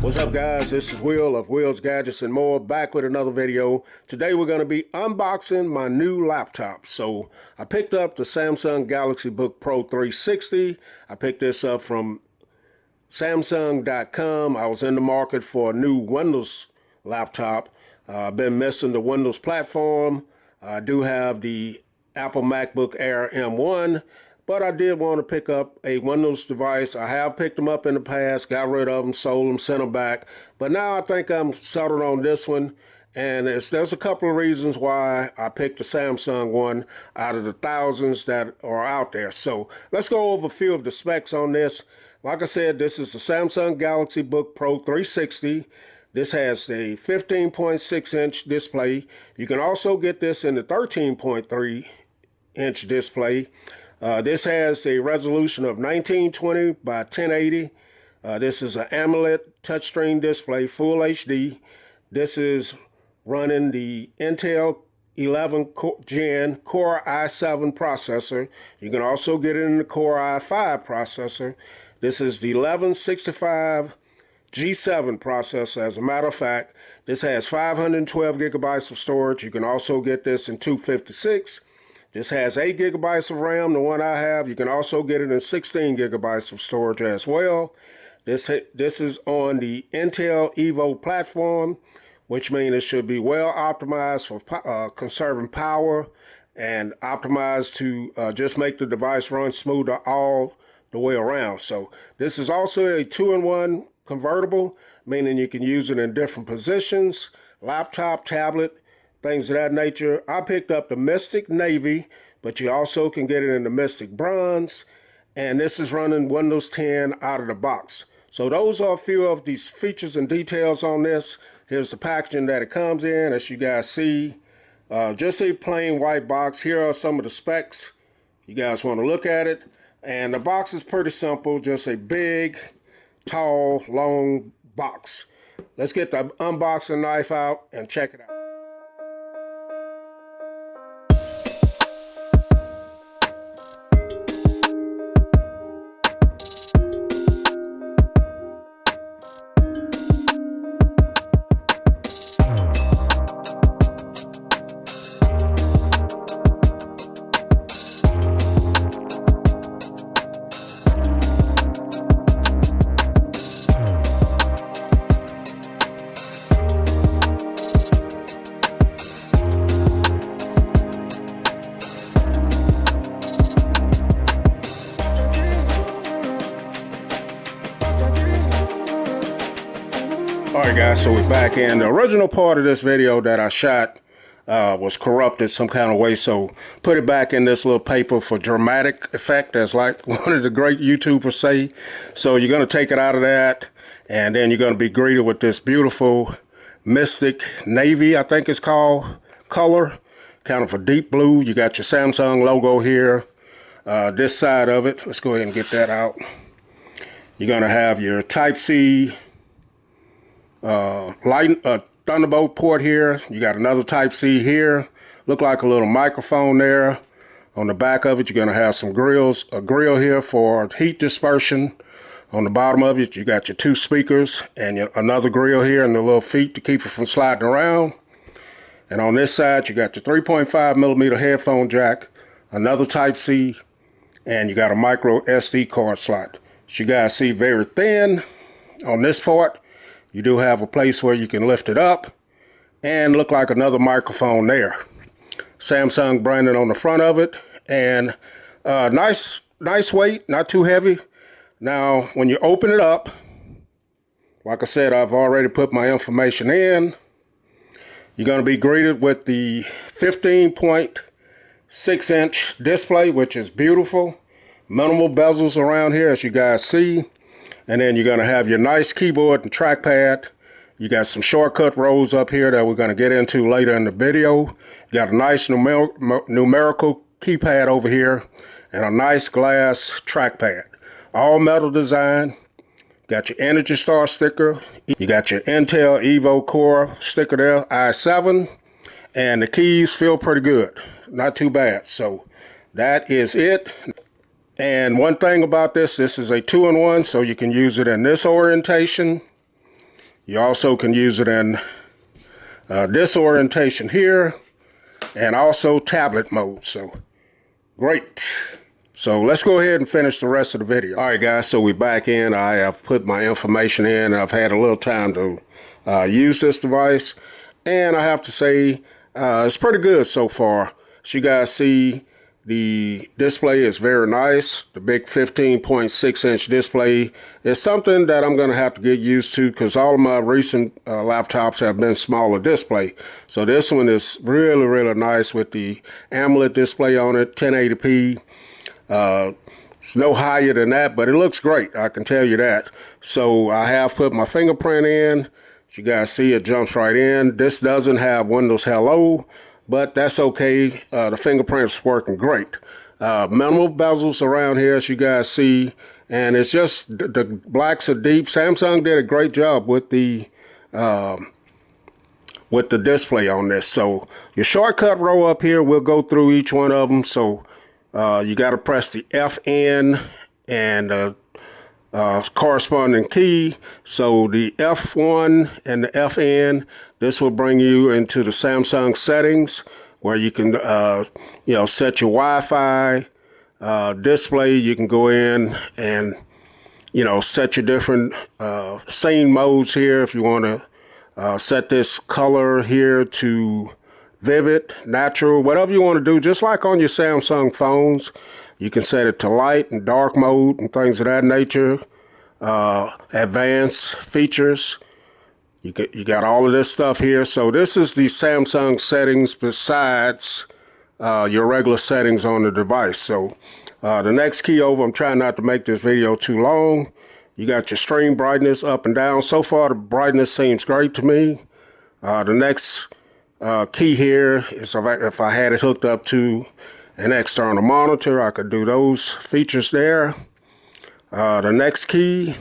What's up, guys? This is Will of Will's Gadgets and More, back with another video. Today we're going to be unboxing my new laptop. So I picked up the Samsung Galaxy Book Pro 360. I picked this up from Samsung.com. I was in the market for a new Windows laptop. I've been missing the Windows platform. I do have the Apple MacBook Air M1. But I did want to pick up a Windows device. I have picked them up in the past, got rid of them, sold them, sent them back. But now I think I'm settled on this one. And there's a couple of reasons why I picked the Samsung one out of the thousands that are out there. So let's go over a few of the specs on this. Like I said, this is the Samsung Galaxy Book Pro 360. This has a 15.6-inch display. You can also get this in the 13.3-inch display. This has a resolution of 1920 by 1080. This is an AMOLED touchscreen display, full HD. This is running the Intel 11 Gen Core i7 processor. You can also get it in the Core i5 processor. This is the 1165 G7 processor. As a matter of fact, this has 512 gigabytes of storage. You can also get this in 256. This has 8 gigabytes of RAM, the one I have. You can also get it in 16 gigabytes of storage as well. This is on the Intel Evo platform, which means it should be well optimized for conserving power and optimized to just make the device run smoother all the way around. So this is also a 2-in-1 convertible, meaning you can use it in different positions, laptop, tablet, things of that nature. I picked up the Mystic Navy, but you also can get it in the Mystic Bronze. And this is running Windows 10 out of the box. So those are a few of these features and details on this. Here's the packaging that it comes in, as you guys see. Just a plain white box. Here are some of the specs. You guys want to look at it. And the box is pretty simple, just a big, tall, long box. Let's get the unboxing knife out and check it out. Alright guys, so we're back in. The original part of this video that I shot was corrupted some kind of way, so put it back in this little paper for dramatic effect, as like one of the great YouTubers say. So you're going to take it out of that, and then you're going to be greeted with this beautiful Mystic Navy, I think it's called, color, kind of a deep blue. You got your Samsung logo here, this side of it. Let's go ahead and get that out. You're going to have your Type-C Thunderbolt port here. You got another Type-C here. Look like a little microphone there. On the back of it, you're going to have some grills, a grill here for heat dispersion. On the bottom of it, you got your 2 speakers and another grill here and the little feet to keep it from sliding around. And on this side, you got your 3.5 millimeter headphone jack, another Type-C, and you got a micro SD card slot. As you guys see, very thin on this part. You do have a place where you can lift it up and look like another microphone there. Samsung branding on the front of it, and nice weight, not too heavy. Now, when you open it up, like I said, I've already put my information in. You're going to be greeted with the 15.6-inch display, which is beautiful. Minimal bezels around here, as you guys see. And then you're going to have your nice keyboard and trackpad. You got some shortcut rows up here that we're going to get into later in the video. You got a nice numerical keypad over here and a nice glass trackpad. All metal design. Got your Energy Star sticker. You got your Intel Evo Core sticker there, i7. And the keys feel pretty good. Not too bad. So that is it. And one thing about this is a 2-in-1, so you can use it in this orientation, You also can use it in disorientation here and also tablet mode. So great. So let's go ahead and finish the rest of the video. All right, guys, so we're back in. I have put my information in. I've had a little time to use this device, and I have to say it's pretty good so far. As you guys see, the display is very nice. The big 15.6-inch display is something that I'm going to have to get used to because all of my recent laptops have been smaller display. So this one is really, really nice with the AMOLED display on it, 1080p. It's no higher than that, but it looks great. I can tell you that. So I have put my fingerprint in. As you guys see, it jumps right in. This doesn't have Windows Hello, but that's okay. The fingerprint's working great. Minimal bezels around here, as you guys see, and it's just the blacks are deep. Samsung did a great job with the display on this. So your shortcut row up here, we'll go through each one of them. So you got to press the FN and corresponding key. So the F1 and the FN, this will bring you into the Samsung settings where you can set your Wi-Fi display. You can go in and set your different scene modes here. If you want to set this color here to vivid, natural, whatever you want to do, just like on your Samsung phones. You can set it to light and dark mode and things of that nature. Advanced features. You got all of this stuff here. So this is the Samsung settings besides your regular settings on the device. So the next key over, I'm trying not to make this video too long. You got your stream brightness up and down. So far, the brightness seems great to me. The next key here is if I had it hooked up to an external monitor, I could do those features there. The next key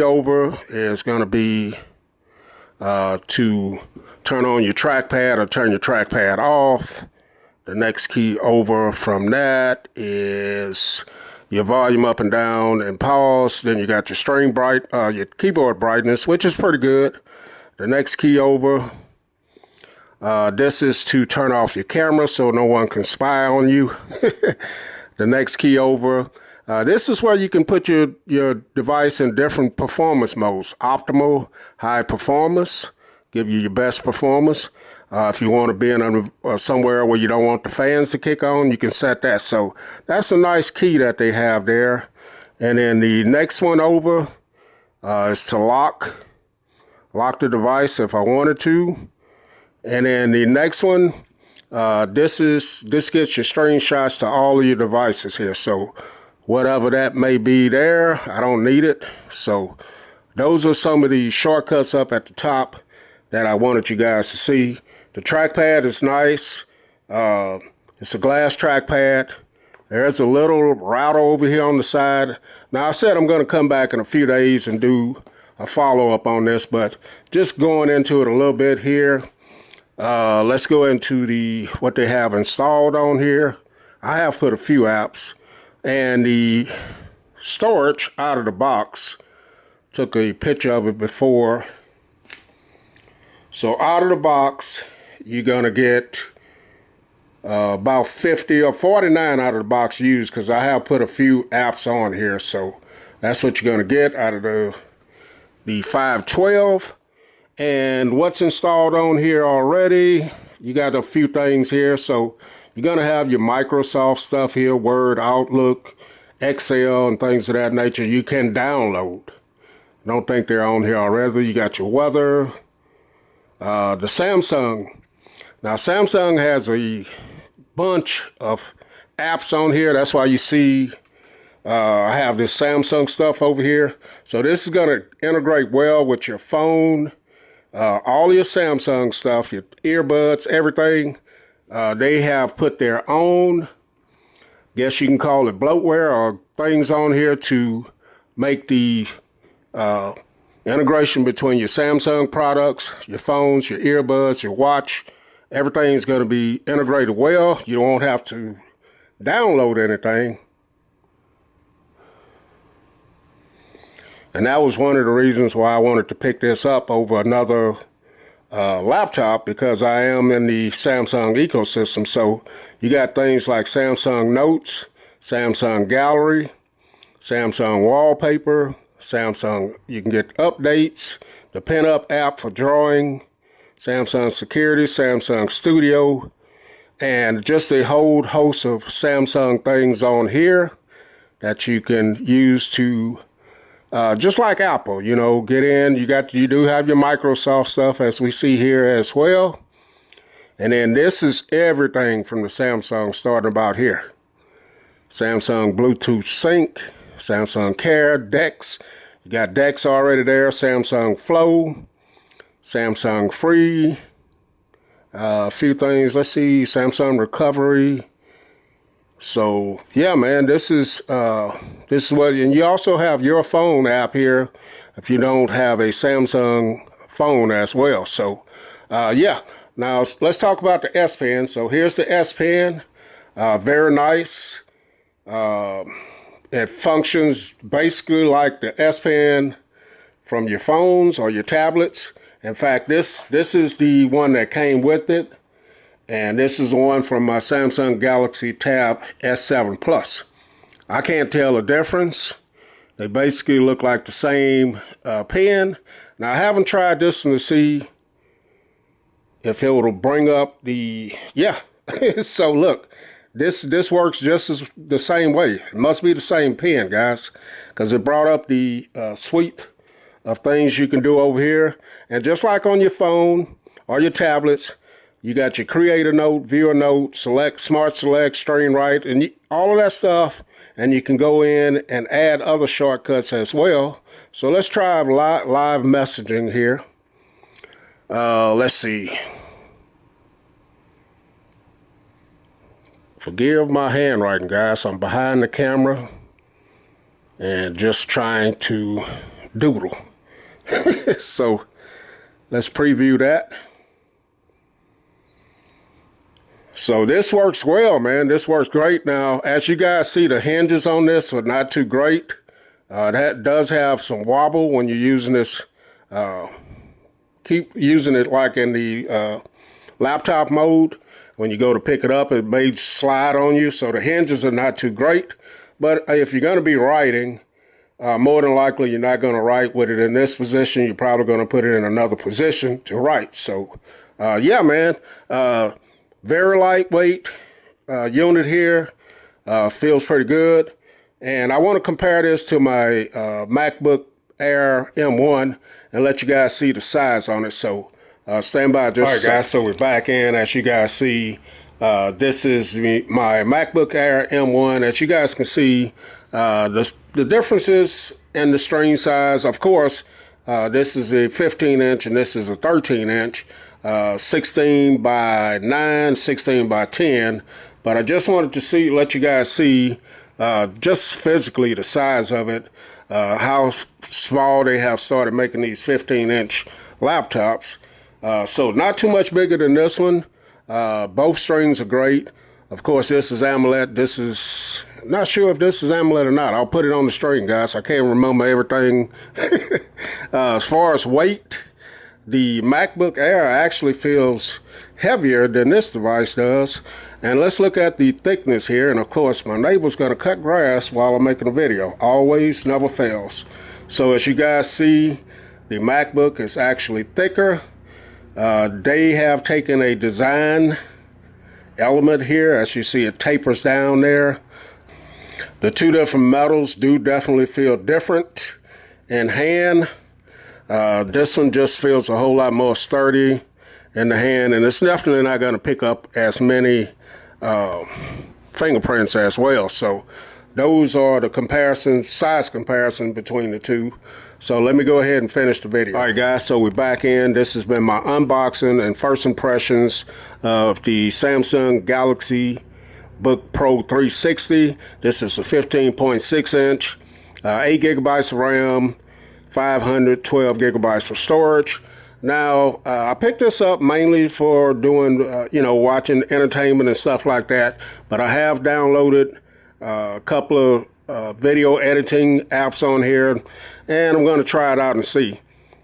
over is going to be to turn on your trackpad or turn your trackpad off. The next key over from that is your volume up and down and pause. Then you got your your keyboard brightness, which is pretty good. The next key over, this is to turn off your camera so no one can spy on you. The next key over, this is where you can put your device in different performance modes. Optimal, high performance, give you your best performance. If you want to be in somewhere where you don't want the fans to kick on, you can set that. So that's a nice key that they have there. And then the next one over is to lock the device if I wanted to. And then the next one, this gets your screenshots to all of your devices here. So whatever that may be there, I don't need it. So those are some of the shortcuts up at the top that I wanted you guys to see. The trackpad is nice. It's a glass trackpad. There's a little router over here on the side. Now I said I'm going to come back in a few days and do a follow-up on this, but just going into it a little bit here. Let's go into what they have installed on here. I have put a few apps, and the storage out of the box, took a picture of it before. So out of the box, you're gonna get about 50 or 49 out of the box used, because I have put a few apps on here. So that's what you're gonna get out of the 512. And what's installed on here already, you got a few things here. So you're going to have your Microsoft stuff here, Word, Outlook, Excel, and things of that nature. You can download. I don't think they're on here already. You got your weather, the Samsung. Now, Samsung has a bunch of apps on here. That's why you see I have this Samsung stuff over here. So this is going to integrate well with your phone. All your Samsung stuff, your earbuds, everything, they have put their own, guess you can call it bloatware or things on here to make the integration between your Samsung products, your phones, your earbuds, your watch. Everything's going to be integrated well. You won't have to download anything. And that was one of the reasons why I wanted to pick this up over another laptop, because I am in the Samsung ecosystem. So you got things like Samsung Notes, Samsung Gallery, Samsung Wallpaper, Samsung, you can get updates, the Pinup app for drawing, Samsung Security, Samsung Studio, and just a whole host of Samsung things on here that you can use to just like Apple, you know, get in. You do have your Microsoft stuff, as we see here as well. And then this is everything from the Samsung starting about here. Samsung Bluetooth Sync, Samsung Care, Dex. You got Dex already there. Samsung Flow, Samsung Free. A few things. Let's see, Samsung Recovery. So yeah, man, this is what, and you also have your phone app here if you don't have a Samsung phone as well. So yeah, now let's talk about the S Pen. So here's the S Pen, very nice. It functions basically like the S Pen from your phones or your tablets. In fact, this is the one that came with it. And this is the one from my Samsung Galaxy Tab S7 Plus. I can't tell the difference. They basically look like the same pen. Now, I haven't tried this one to see if it will bring up the, yeah. So look, this works just as the same way. It must be the same pen, guys, because it brought up the suite of things you can do over here. And just like on your phone or your tablets, you got your creator note, viewer note, select, smart select, stream right, and all of that stuff. And you can go in and add other shortcuts as well. So let's try live messaging here. Let's see. Forgive my handwriting, guys. I'm behind the camera and just trying to doodle. So let's preview that. So this works well, man. This works great. Now, as you guys see, the hinges on this are not too great. That does have some wobble when you're using this. Keep using it like in the laptop mode. When you go to pick it up, it may slide on you. So the hinges are not too great. But if you're going to be writing, more than likely you're not going to write with it in this position. You're probably going to put it in another position to write. So, yeah, man. Very lightweight unit here, feels pretty good. And I want to compare this to my MacBook Air M1 and let you guys see the size on it. So stand by just a second. All right, guys, so we're back in. As you guys see, this is my MacBook Air M1. As you guys can see, the differences in the screen size. Of course, this is a 15-inch and this is a 13-inch. 16 by 9, 16 by 10, but I just wanted to let you guys see just physically the size of it, how small they have started making these 15-inch laptops. So not too much bigger than this one. Both screens are great. Of course, this is AMOLED. This is, not sure if this is AMOLED or not. I'll put it on the screen, guys. I can't remember everything. As far as weight, the MacBook Air actually feels heavier than this device does. And let's look at the thickness here. And of course, my neighbor's going to cut grass while I'm making a video. Always, never fails. So as you guys see, the MacBook is actually thicker. They have taken a design element here. As you see, it tapers down there. The two different metals do definitely feel different in hand. This one just feels a whole lot more sturdy in the hand, and it's definitely not going to pick up as many fingerprints as well. So those are the size comparison between the two. So let me go ahead and finish the video. All right, guys, so we're back in. This has been my unboxing and first impressions of the Samsung Galaxy Book Pro 360. This is a 15.6 inch, 8 gigabytes of RAM, 512 gigabytes for storage. Now, I picked this up mainly for doing, watching entertainment and stuff like that. But I have downloaded a couple of video editing apps on here, and I'm going to try it out and see.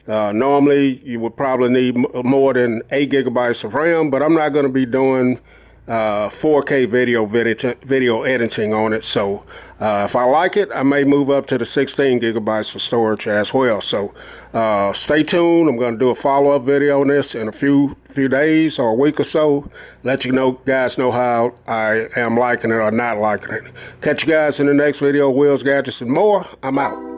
Normally, you would probably need more than 8 gigabytes of RAM, but I'm not going to be doing 4K video editing on it. So if I like it, I may move up to the 16 gigabytes for storage as well. So stay tuned. I'm going to do a follow-up video on this in a few days or a week or so. Let you know, guys, know how I am liking it or not liking it. Catch you guys in the next video. Wheels, Gadgets, and more. I'm out.